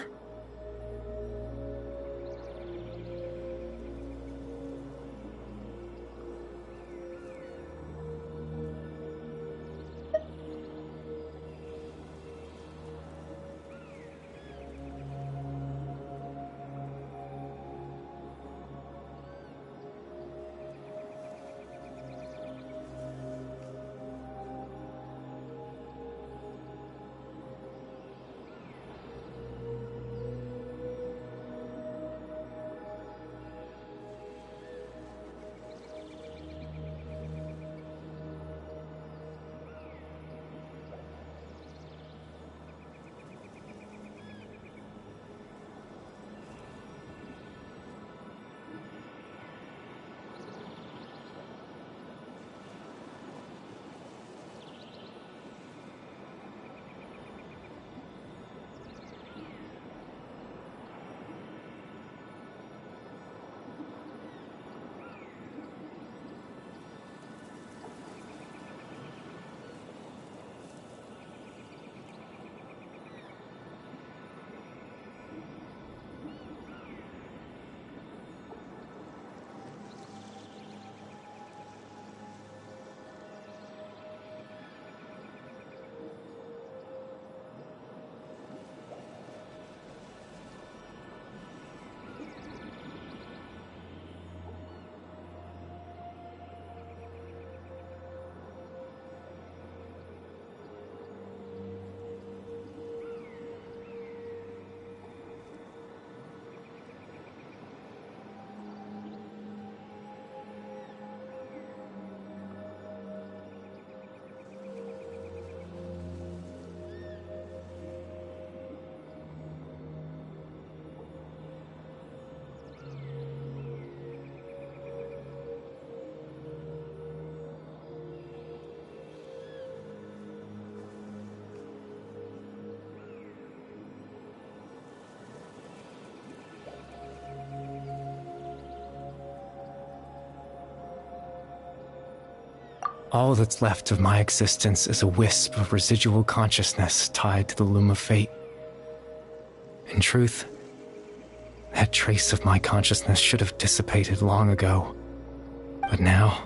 All that's left of my existence is a wisp of residual consciousness tied to the Loom of Fate. In truth, that trace of my consciousness should have dissipated long ago. But now...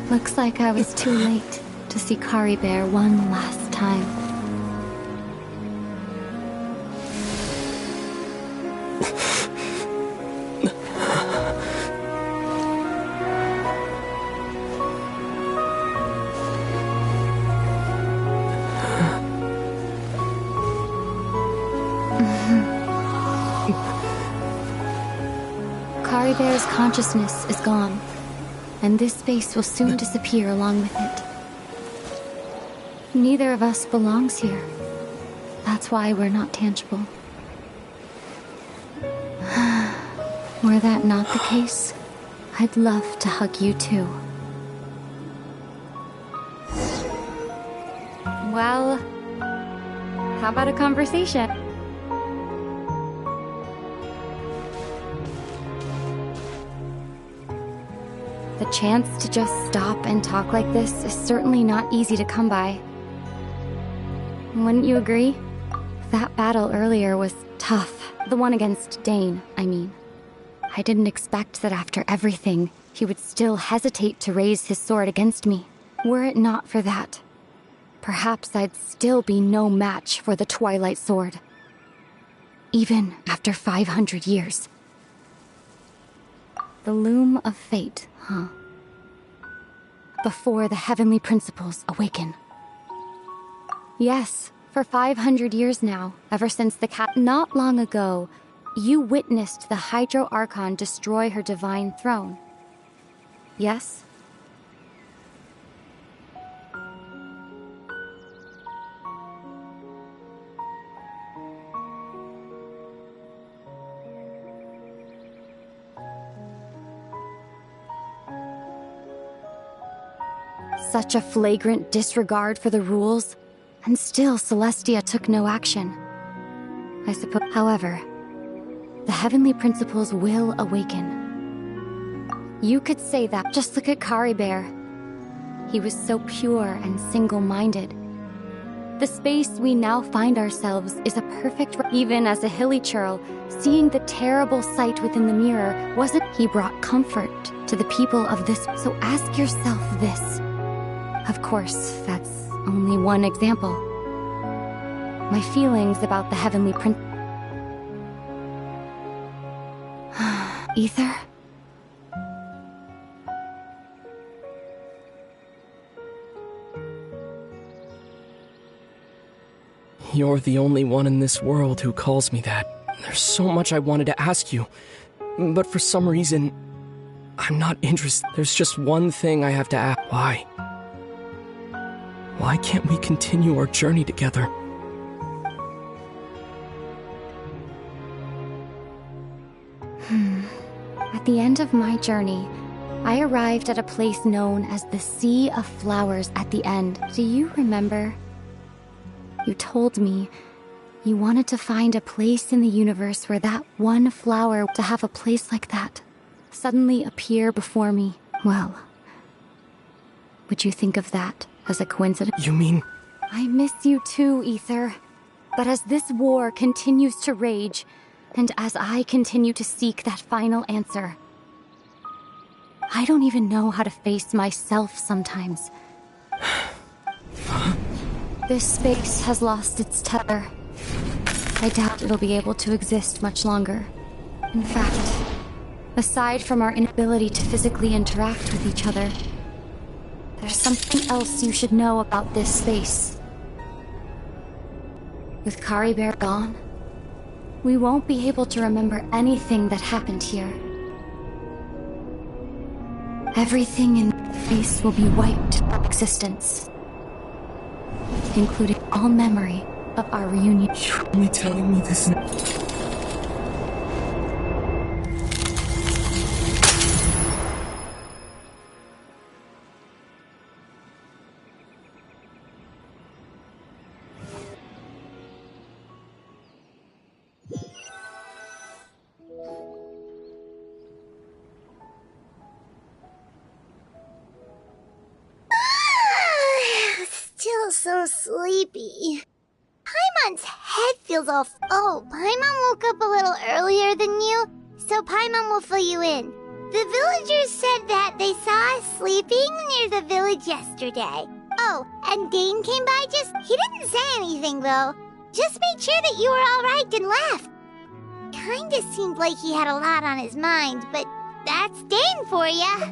Looks like I was too late to see Kari Bear one last time. Caribere's consciousness is gone, and this space will soon disappear along with it. Neither of us belongs here. That's why we're not tangible. Were that not the case, I'd love to hug you too. Well, how about a conversation? The chance to just stop and talk like this is certainly not easy to come by. Wouldn't you agree? That battle earlier was tough. The one against Dane, I mean. I didn't expect that after everything, he would still hesitate to raise his sword against me. Were it not for that, perhaps I'd still be no match for the Twilight Sword. Even after 500 years. The loom of fate, huh? Before the heavenly principles awaken. Yes, for 500 years now, ever since the not long ago, you witnessed the Hydro Archon destroy her divine throne. Yes? Such a flagrant disregard for the rules, and still Celestia took no action. I suppose, however, the heavenly principles will awaken. You could say that. Just look at Caribere. He was so pure and single-minded. The space we now find ourselves is a perfect... Even as a hilly churl, seeing the terrible sight within the mirror wasn't... He brought comfort to the people of this... So ask yourself this. Of course, that's only one example. My feelings about the heavenly prince... Ether? You're the only one in this world who calls me that. There's so much I wanted to ask you, but for some reason, I'm not interested. There's just one thing I have to ask. Why? Why can't we continue our journey together? At the end of my journey, I arrived at a place known as the Sea of Flowers at the end. Do you remember? You told me you wanted to find a place in the universe where that one flower, to have a place like that suddenly appear before me. Well, would you think of that as a coincidence? You mean... I miss you too, Ether. But as this war continues to rage, and as I continue to seek that final answer, I don't even know how to face myself sometimes. This space has lost its tether. I doubt it'll be able to exist much longer. In fact, aside from our inability to physically interact with each other, there's something else you should know about this space. With Caribere gone, we won't be able to remember anything that happened here. Everything in space will be wiped from existence, including all memory of our reunion. You're only telling me this now. Still so sleepy. Paimon's head feels all... Oh, Paimon woke up a little earlier than you, so Paimon will fill you in. The villagers said that they saw us sleeping near the village yesterday. Oh, and Dane came by He didn't say anything, though. Just made sure that you were alright and left. Kinda seemed like he had a lot on his mind, but that's Dane for ya.